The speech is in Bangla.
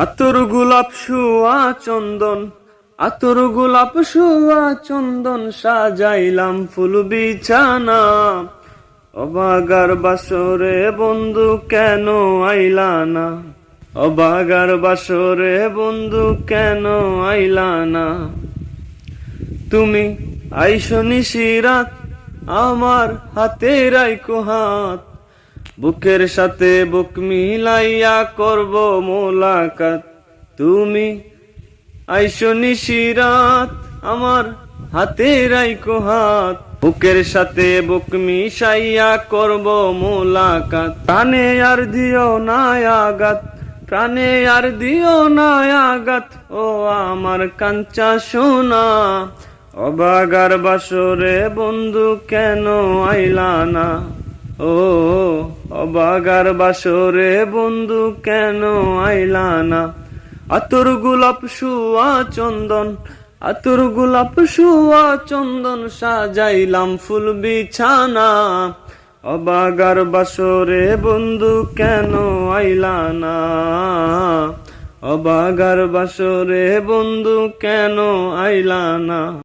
আতর গোলাপ শুয়া চন্দন, আতর গোলাপ শুয়া চন্দন, সাজাইলাম ফুল বিছানা। অবাগার বাসরে বন্ধু কেন আইলা না, অবাগার বাসরে বন্ধু কেন আইলা না। তুমি আইসো নিশিরাত, আমার হাতে রাইখো হাত, বুকের সাথে বুক মিলাইয়া করব মোলাকাত। তুমি আইসো নিশিরাত, আমার হাতে রাইখো হাত, বুকের সাথে বুক মিশাইয়া করব মোলাকাত। প্রাণে আর দিও না আঘাত, প্রাণে আর দিও না আঘাত, ও আমার কাঞ্চা সোনা। অবাগার বাসরে বন্ধু কেন আইলা না, ও অবাগার বাসরে বন্ধু কেন আইলা না। আতর গোলাপ শুয়া চন্দন, আতর গোলাপ শুয়া চন্দন, সাজাইলাম ফুল বিছানা। অবাগার বাসরে বন্ধু কেন আইলা না, অবাগার বাসরে বন্ধু কেন আইলা না।